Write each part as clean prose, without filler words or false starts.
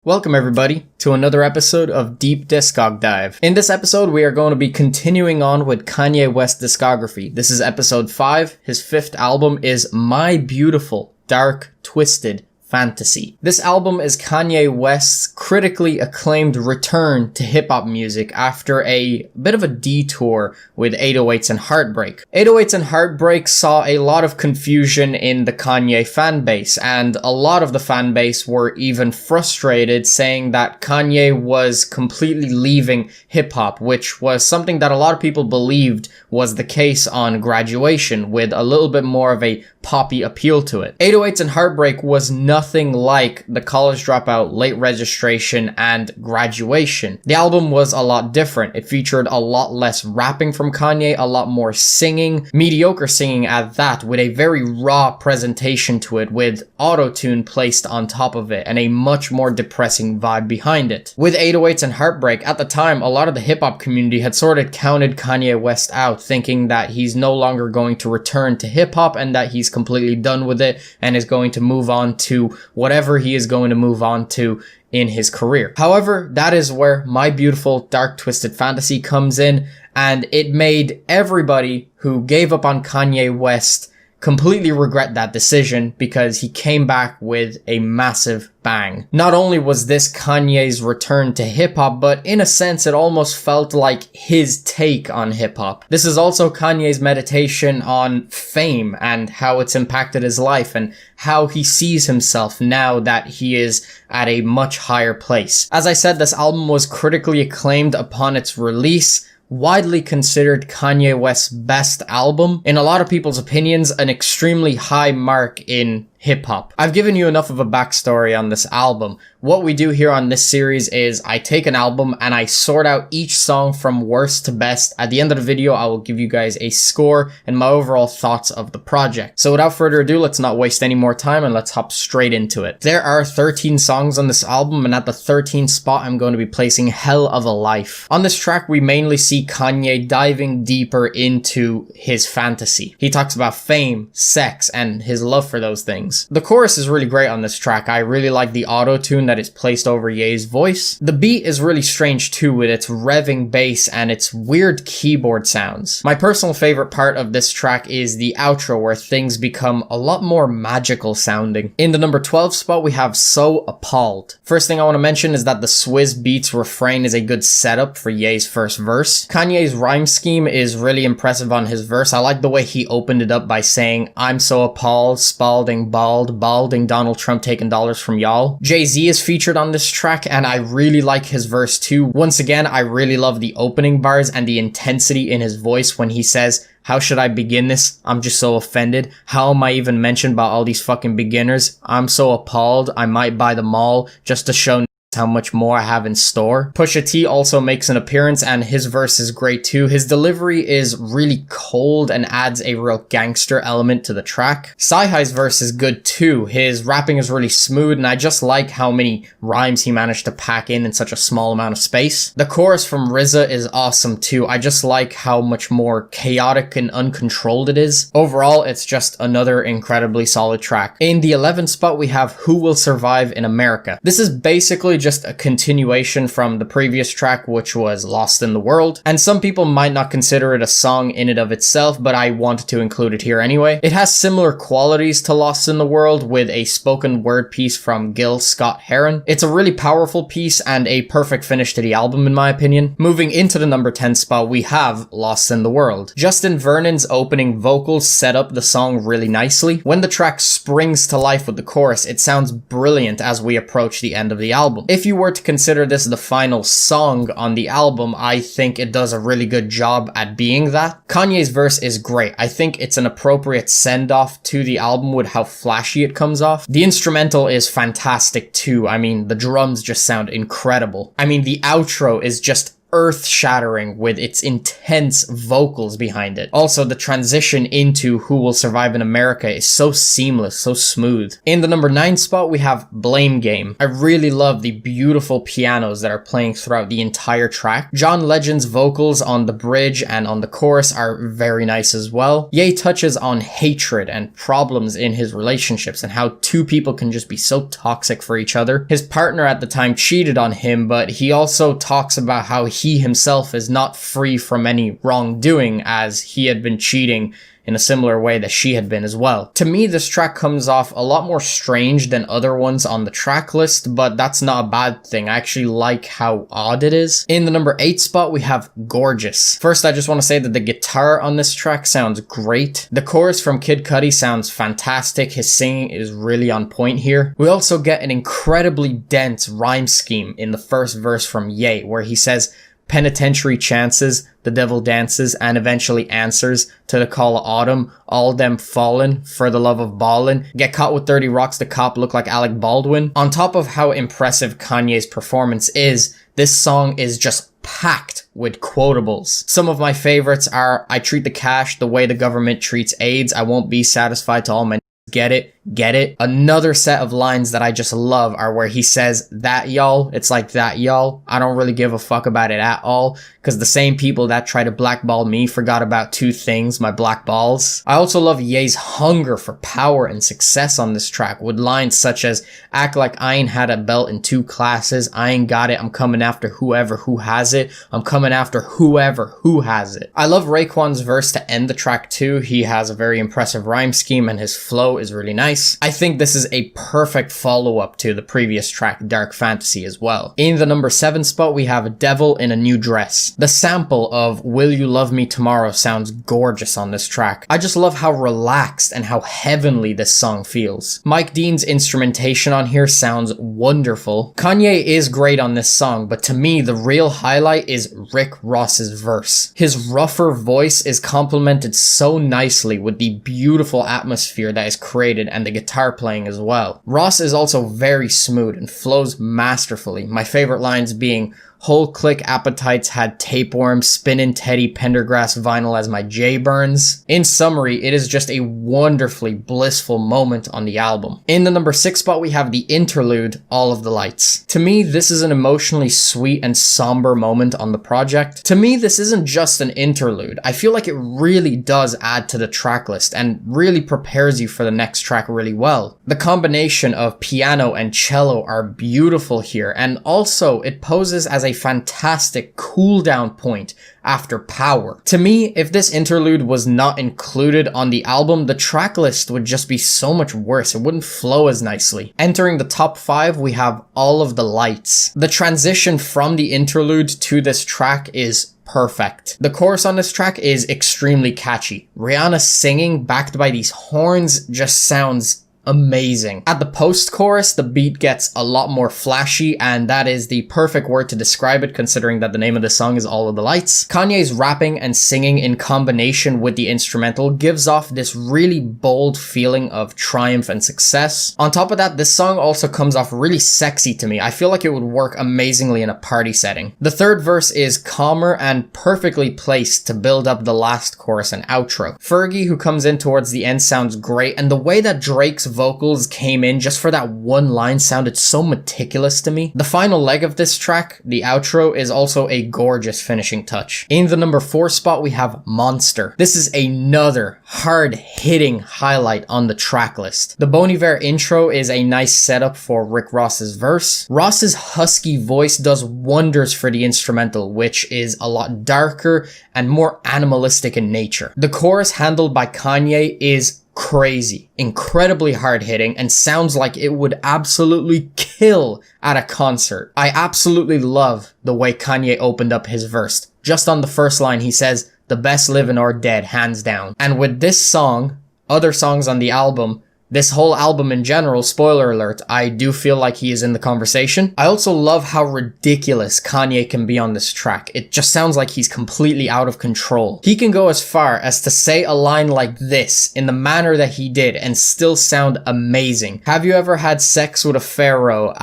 Welcome everybody to another episode of Deep Discog Dive. In this episode, we are going to be continuing on with Kanye West's discography. This is episode 5. His 5th album is My Beautiful, Dark, Twisted Fantasy. This album is Kanye West's critically acclaimed return to hip-hop music after a bit of a detour with 808s and Heartbreak. 808s and Heartbreak saw a lot of confusion in the Kanye fan base, and a lot of the fan base were even frustrated, saying that Kanye was completely leaving hip-hop, which was something that a lot of people believed was the case on Graduation, with a little bit more of a poppy appeal to it. 808s and Heartbreak was nothing like the College Dropout, Late Registration, and Graduation. The album was a lot different. It featured a lot less rapping from Kanye, a lot more singing, mediocre singing at that, with a very raw presentation to it, with auto-tune placed on top of it, and a much more depressing vibe behind it. With 808s and Heartbreak, at the time, a lot of the hip-hop community had sort of counted Kanye West out, thinking that he's no longer going to return to hip-hop and that he's completely done with it and is going to move on to whatever he is going to move on to in his career. However, that is where My Beautiful Dark Twisted Fantasy comes in, and it made everybody who gave up on Kanye West completely regret that decision, because he came back with a massive bang. Not only was this Kanye's return to hip-hop, but in a sense it almost felt like his take on hip-hop. This is also Kanye's meditation on fame and how it's impacted his life and how he sees himself now that he is at a much higher place. As I said, this album was critically acclaimed upon its release, widely considered Kanye West's best album. In a lot of people's opinions, an extremely high mark in hip-hop. I've given you enough of a backstory on this album. What we do here on this series is I take an album and I sort out each song from worst to best. At the end of the video, I will give you guys a score and my overall thoughts of the project. So without further ado, let's not waste any more time and let's hop straight into it. There are 13 songs on this album, and at the 13th spot, I'm going to be placing Hell of a Life. On this track, we mainly see Kanye diving deeper into his fantasy. He talks about fame, sex, and his love for those things. The chorus is really great on this track. I really like the auto-tune that is placed over Ye's voice. The beat is really strange too, with its revving bass and its weird keyboard sounds. My personal favorite part of this track is the outro, where things become a lot more magical sounding. In the number 12 spot, we have So Appalled. First thing I want to mention is that the Swizz Beatz refrain is a good setup for Ye's first verse. Kanye's rhyme scheme is really impressive on his verse. I like the way he opened it up by saying, "I'm so appalled, Spalding, balding Donald Trump taking dollars from y'all." Jay-Z is featured on this track, and I really like his verse too. Once again, I really love the opening bars and the intensity in his voice when he says, "How should I begin this? I'm just so offended. How am I even mentioned by all these fucking beginners? I'm so appalled, I might buy them all just to show how much more I have in store." Pusha T also makes an appearance, and his verse is great too. His delivery is really cold and adds a real gangster element to the track. Sci-Hi's verse is good too. His rapping is really smooth, and I just like how many rhymes he managed to pack in such a small amount of space. The chorus from RZA is awesome too. I just like how much more chaotic and uncontrolled it is. Overall, it's just another incredibly solid track. In the 11th spot, we have Who Will Survive in America. This is basically just a continuation from the previous track, which was Lost in the World, and some people might not consider it a song in and of itself, but I wanted to include it here anyway. It has similar qualities to Lost in the World, with a spoken word piece from Gil Scott-Heron. It's a really powerful piece and a perfect finish to the album in my opinion. Moving into the number 10 spot, we have Lost in the World. Justin Vernon's opening vocals set up the song really nicely. When the track springs to life with the chorus, it sounds brilliant as we approach the end of the album. If you were to consider this the final song on the album, I think it does a really good job at being that. Kanye's verse is great. I think it's an appropriate send-off to the album with how flashy it comes off. The instrumental is fantastic too. I mean, the drums just sound incredible. I mean, the outro is just earth-shattering with its intense vocals behind it. Also, the transition into Who Will Survive in America is so seamless, so smooth. In the number 9 spot, we have Blame Game. I really love the beautiful pianos that are playing throughout the entire track. John Legend's vocals on the bridge and on the chorus are very nice as well. Ye touches on hatred and problems in his relationships and how two people can just be so toxic for each other. His partner at the time cheated on him, but he also talks about how he himself is not free from any wrongdoing, as he had been cheating in a similar way that she had been as well. To me, this track comes off a lot more strange than other ones on the track list, but that's not a bad thing. I actually like how odd it is. In the number 8 spot, we have Gorgeous. First, I just want to say that the guitar on this track sounds great. The chorus from Kid Cudi sounds fantastic. His singing is really on point here. We also get an incredibly dense rhyme scheme in the first verse from Ye, where he says, penitentiary chances, the devil dances, and eventually answers to the call of autumn, all them fallen for the love of ballin', get caught with 30 rocks, the cop look like Alec Baldwin. On top of how impressive Kanye's performance is, this song is just packed with quotables. Some of my favorites are, I treat the cash the way the government treats AIDS, I won't be satisfied till all my get it. Another set of lines that I just love are where he says, that y'all, it's like that y'all, I don't really give a fuck about it at all, because the same people that try to blackball me forgot about two things, my black balls. I also love Ye's hunger for power and success on this track, with lines such as, act like I ain't had a belt in 2 classes, I ain't got it, I'm coming after whoever who has it, I'm coming after whoever who has it. I love Raekwon's verse to end the track too. He has a very impressive rhyme scheme and his flow is really nice. I think this is a perfect follow-up to the previous track, Dark Fantasy, as well. In the number 7 spot, we have Devil in a New Dress. The sample of Will You Love Me Tomorrow sounds gorgeous on this track. I just love how relaxed and how heavenly this song feels. Mike Dean's instrumentation on here sounds wonderful. Kanye is great on this song, but to me, the real highlight is Rick Ross's verse. His rougher voice is complemented so nicely with the beautiful atmosphere that is created and the guitar playing as well. Ross is also very smooth and flows masterfully. My favorite lines being, whole click appetites had tapeworms, spinning Teddy Pendergrass vinyl as my J burns. In summary, it is just a wonderfully blissful moment on the album. In the number 6 spot, we have the interlude, All of the Lights. To me, this is an emotionally sweet and somber moment on the project. To me, this isn't just an interlude. I feel like it really does add to the track list and really prepares you for the next track really well. The combination of piano and cello are beautiful here, and also it poses as a fantastic cool down point after Power. To me, if this interlude was not included on the album, the track list would just be so much worse. It wouldn't flow as nicely. Entering the top 5, we have All of the Lights. The transition from the interlude to this track is perfect. The chorus on this track is extremely catchy. Rihanna singing backed by these horns just sounds amazing. At the post-chorus, the beat gets a lot more flashy, and that is the perfect word to describe it, considering that the name of the song is All of the Lights. Kanye's rapping and singing in combination with the instrumental gives off this really bold feeling of triumph and success. On top of that, this song also comes off really sexy to me. I feel like it would work amazingly in a party setting. The third verse is calmer and perfectly placed to build up the last chorus and outro. Fergie, who comes in towards the end, sounds great, and the way that Drake's vocals came in just for that one line sounded so meticulous to me. The final leg of this track, the outro, is also a gorgeous finishing touch. In the number 4 spot, we have Monster. This is another hard-hitting highlight on the track list. The Bon Iver intro is a nice setup for Rick Ross's verse. Ross's husky voice does wonders for the instrumental, which is a lot darker and more animalistic in nature. The chorus handled by Kanye is crazy, incredibly hard-hitting, and sounds like it would absolutely kill at a concert. I absolutely love the way Kanye opened up his verse. Just on the first line, he says, "The best living or dead, hands down." And with this song, other songs on the album, This whole album in general, spoiler alert, I do feel like he is in the conversation. I also love how ridiculous Kanye can be on this track. It just sounds like he's completely out of control. He can go as far as to say a line like this in the manner that he did and still sound amazing. Have you ever had sex with a pharaoh?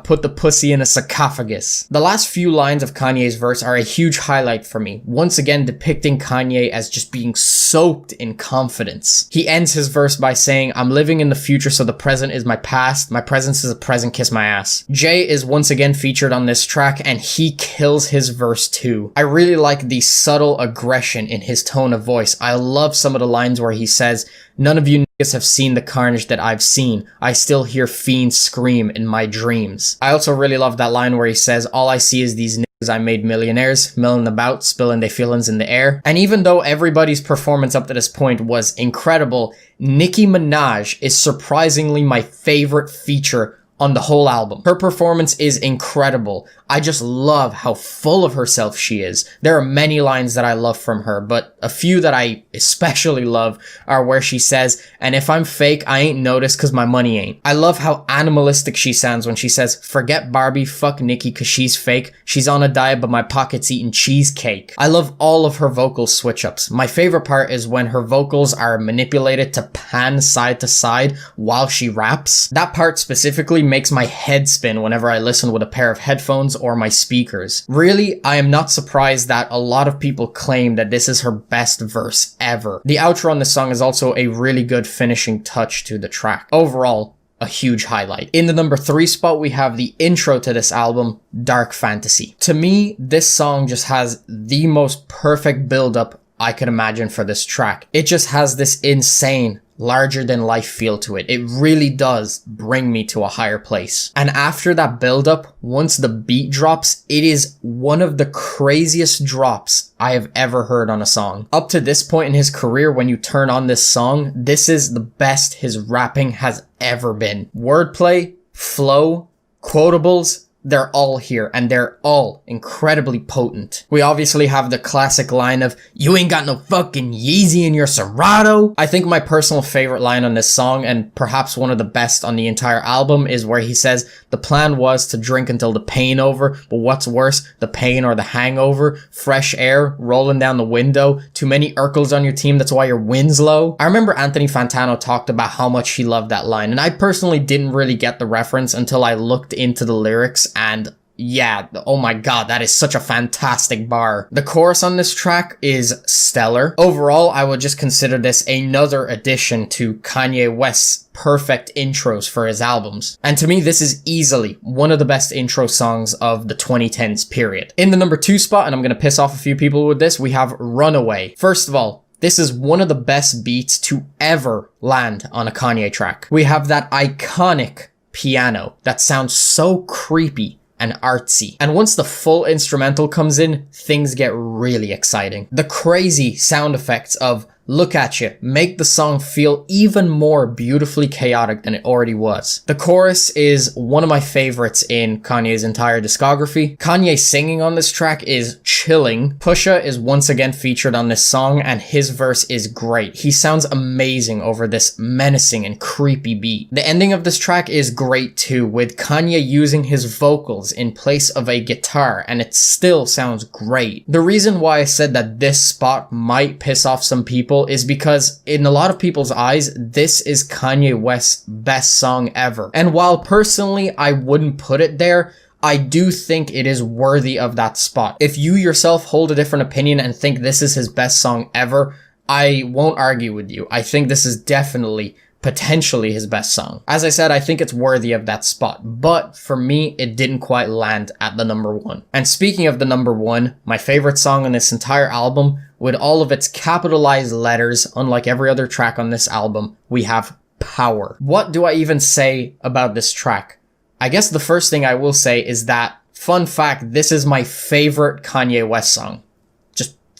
Put the pussy in a sarcophagus. The last few lines of Kanye's verse are a huge highlight for me, once again depicting Kanye as just being soaked in confidence. He ends his verse by saying, I'm living in the future, so the present is my past. My present is a present, kiss my ass. Jay is once again featured on this track, and he kills his verse too. I really like the subtle aggression in his tone of voice. I love some of the lines where he says, none of you niggas have seen the carnage that I've seen. I still hear fiends scream in my dreams. I also really love that line where he says, all I see is these niggas I made millionaires, milling about, spilling their feelings in the air. And even though everybody's performance up to this point was incredible, Nicki Minaj is surprisingly my favorite feature on the whole album. Her performance is incredible. I just love how full of herself she is. There are many lines that I love from her, but a few that I especially love are where she says, and if I'm fake, I ain't noticed cause my money ain't. I love how animalistic she sounds when she says, forget Barbie, fuck Nicki cause she's fake. She's on a diet but my pocket's eating cheesecake. I love all of her vocal switch ups. My favorite part is when her vocals are manipulated to pan side to side while she raps. That part specifically makes my head spin whenever I listen with a pair of headphones or my speakers. Really, I am not surprised that a lot of people claim that this is her best verse ever. The outro on this song is also a really good finishing touch to the track. Overall, a huge highlight. In the number 3 spot, we have the intro to this album, Dark Fantasy. To me, this song just has the most perfect build-up I could imagine for this track. It just has this insane, larger than life feel to it. It really does bring me to a higher place. And after that build up, once the beat drops, it is one of the craziest drops I have ever heard on a song. Up to this point in his career, when you turn on this song, this is the best his rapping has ever been. Wordplay, flow, quotables, they're all here, and they're all incredibly potent. We obviously have the classic line of, you ain't got no fucking Yeezy in your Serato. I think my personal favorite line on this song, and perhaps one of the best on the entire album, is where he says, the plan was to drink until the pain over, but what's worse, the pain or the hangover? Fresh air rolling down the window, too many Urkels on your team, that's why your win's low. I remember Anthony Fantano talked about how much he loved that line, and I personally didn't really get the reference until I looked into the lyrics, and yeah, oh my god, that is such a fantastic bar. The chorus on this track is stellar. Overall, I would just consider this another addition to Kanye West's perfect intros for his albums. And to me, this is easily one of the best intro songs of the 2010s period. In the number 2 spot, and I'm gonna piss off a few people with this, we have Runaway. First of all, this is one of the best beats to ever land on a Kanye track. We have that iconic piano that sounds so creepy and artsy. And once the full instrumental comes in, things get really exciting. The crazy sound effects of look at you make the song feel even more beautifully chaotic than it already was. The chorus is one of my favorites in Kanye's entire discography. Kanye singing on this track is chilling. Pusha is once again featured on this song, and his verse is great. He sounds amazing over this menacing and creepy beat. The ending of this track is great too, with Kanye using his vocals in place of a guitar, and it still sounds great. The reason why I said that this spot might piss off some people is because in a lot of people's eyes, this is Kanye West's best song ever. And while personally I wouldn't put it there, I do think it is worthy of that spot. If you yourself hold a different opinion and think this is his best song ever, I won't argue with you. I think this is definitely potentially his best song. As I said, I think it's worthy of that spot, but for me, it didn't quite land at the number 1. And speaking of the number 1, my favorite song on this entire album, with all of its capitalized letters, unlike every other track on this album, we have Power. What do I even say about this track? I guess the first thing I will say is that, fun fact, this is my favorite Kanye West song.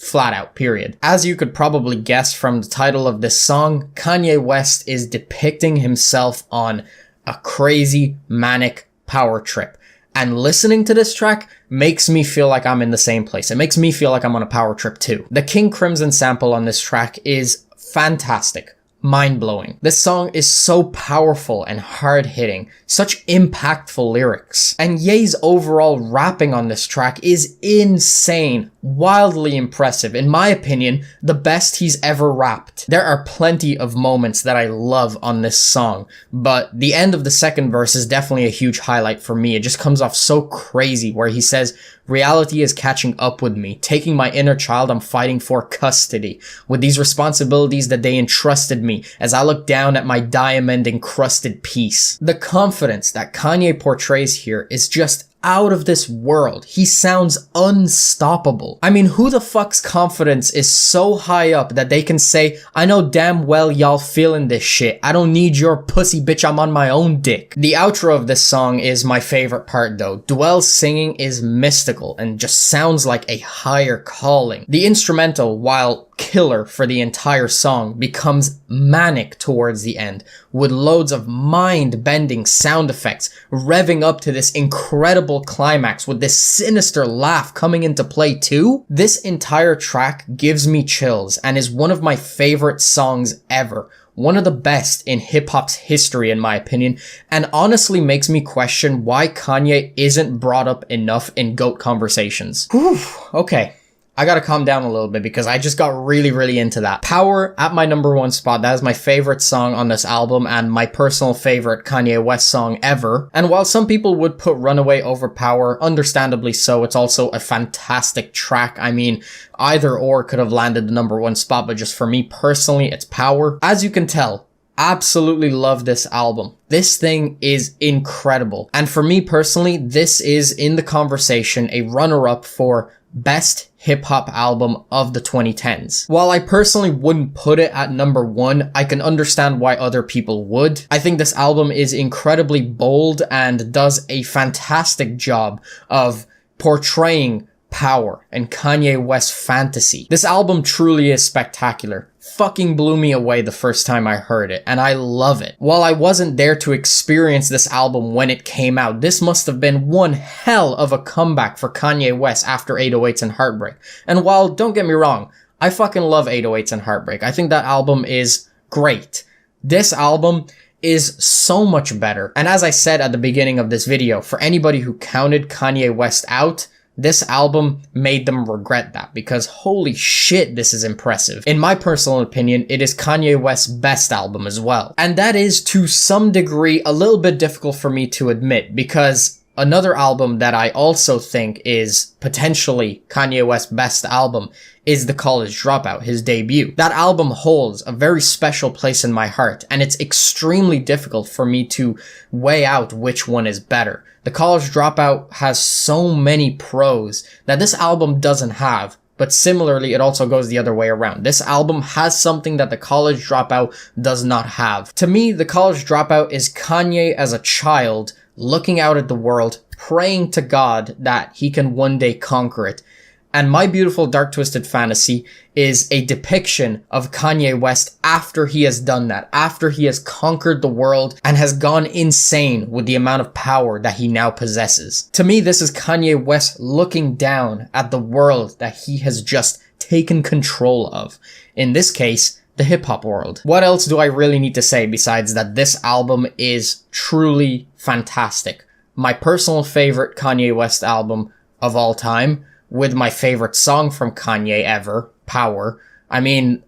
Flat out, period. As you could probably guess from the title of this song, Kanye West is depicting himself on a crazy, manic power trip. And listening to this track makes me feel like I'm in the same place. It makes me feel like I'm on a power trip too. The King Crimson sample on this track is fantastic. mind-blowing. This song is so powerful and hard-hitting, such impactful lyrics. And Ye's overall rapping on this track is insane, wildly impressive. In my opinion, the best he's ever rapped. There are plenty of moments that I love on this song, but the end of the second verse is definitely a huge highlight for me. It just comes off so crazy, where he says, "Reality is catching up with me. Taking my inner child, I'm fighting for custody. With these responsibilities that they entrusted me, as I look down at my diamond-encrusted peace." The confidence that Kanye portrays here is just out of this world. He sounds unstoppable. I mean, who the fuck's confidence is so high up that they can say, "I know damn well y'all feeling this shit. I don't need your pussy, bitch, I'm on my own dick." The outro of this song is my favorite part though. Dwell's singing is mystical and just sounds like a higher calling. The instrumental, while killer for the entire song, becomes manic towards the end, with loads of mind-bending sound effects revving up to this incredible climax with this sinister laugh coming into play too. This entire track gives me chills and is one of my favorite songs ever. One of the best in hip-hop's history in my opinion, and honestly makes me question why Kanye isn't brought up enough in GOAT conversations. Whew, okay. I gotta calm down a little bit because I just got really into that. Power at my number one spot. That is my favorite song on this album and my personal favorite Kanye West song ever. And while some people would put Runaway over Power, understandably so, it's also a fantastic track. I mean, either or could have landed the number one spot, but just for me personally, it's Power. As you can tell, absolutely love this album. This thing is incredible. And for me personally, this is in the conversation a runner-up for best hip-hop album of the 2010s. While I personally wouldn't put it at number one, I can understand why other people would. I think this album is incredibly bold and does a fantastic job of portraying power and Kanye West fantasy. This album truly is spectacular. Fucking blew me away the first time I heard it, and I love it. While I wasn't there to experience this album when it came out, this must have been one hell of a comeback for Kanye West after 808s and Heartbreak. And while, don't get me wrong, I fucking love 808s and Heartbreak. I think that album is great. This album is so much better. And as I said at the beginning of this video, for anybody who counted Kanye West out, this album made them regret that, because holy shit, this is impressive. In my personal opinion, it is Kanye West's best album as well. And that is to some degree a little bit difficult for me to admit, because another album that I also think is potentially Kanye West's best album is The College Dropout, his debut. That album holds a very special place in my heart, and it's extremely difficult for me to weigh out which one is better. The College Dropout has so many pros that this album doesn't have, but similarly, it also goes the other way around. This album has something that The College Dropout does not have. To me, The College Dropout is Kanye as a child looking out at the world, praying to God that he can one day conquer it. And My Beautiful Dark Twisted Fantasy is a depiction of Kanye West after he has done that, after he has conquered the world and has gone insane with the amount of power that he now possesses. To me, this is Kanye West looking down at the world that he has just taken control of. In this case, the hip-hop world. What else do I really need to say besides that this album is truly fantastic? My personal favorite Kanye West album of all time, with my favorite song from Kanye ever, Power. I mean,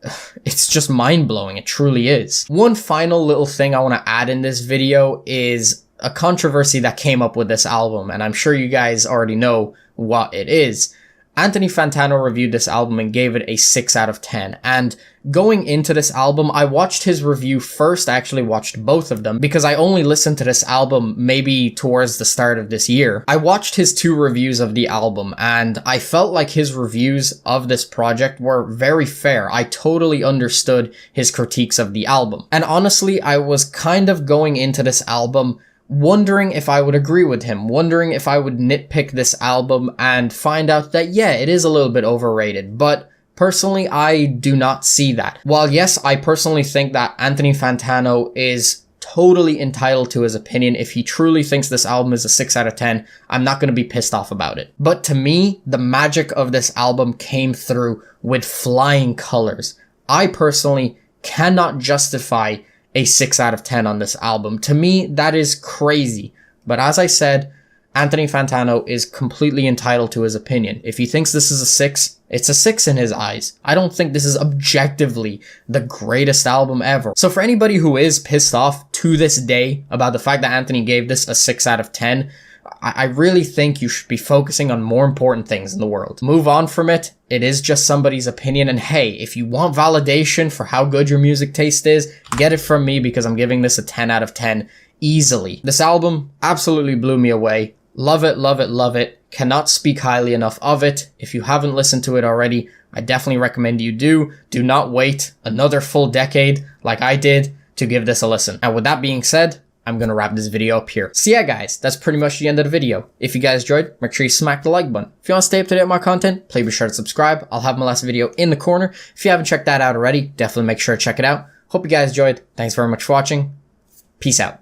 it's just mind-blowing. It truly is. One final little thing I want to add in this video is a controversy that came up with this album, and I'm sure you guys already know what it is. Anthony Fantano reviewed this album and gave it a 6 out of 10. And going into this album, I watched his review first. I actually watched both of them because I only listened to this album maybe towards the start of this year. I watched his 2 reviews of the album and I felt like his reviews of this project were very fair. I totally understood his critiques of the album. And honestly, I was kind of going into this album wondering if I would agree with him, wondering if I would nitpick this album and find out that, yeah, it is a little bit overrated, but personally, I do not see that. While yes, I personally think that Anthony Fantano is totally entitled to his opinion. If he truly thinks this album is a 6 out of 10, I'm not going to be pissed off about it. But to me, the magic of this album came through with flying colors. I personally cannot justify a 6 out of 10 on this album. To me, that is crazy. But as I said, Anthony Fantano is completely entitled to his opinion. If he thinks this is a 6, it's a 6 in his eyes. I don't think this is objectively the greatest album ever. So for anybody who is pissed off to this day about the fact that Anthony gave this a 6 out of 10, I really think you should be focusing on more important things in the world. Move on from it. It is just somebody's opinion. And hey, if you want validation for how good your music taste is, get it from me, because I'm giving this a 10 out of 10 easily. This album absolutely blew me away. Love it, love it, love it. Cannot speak highly enough of it. If you haven't listened to it already, I definitely recommend you do. Do not wait another full decade like I did to give this a listen. And with that being said, I'm going to wrap this video up here. So yeah, guys, that's pretty much the end of the video. If you guys enjoyed, make sure you smack the like button. If you want to stay up to date with my content, please be sure to subscribe. I'll have my last video in the corner. If you haven't checked that out already, definitely make sure to check it out. Hope you guys enjoyed. Thanks very much for watching. Peace out.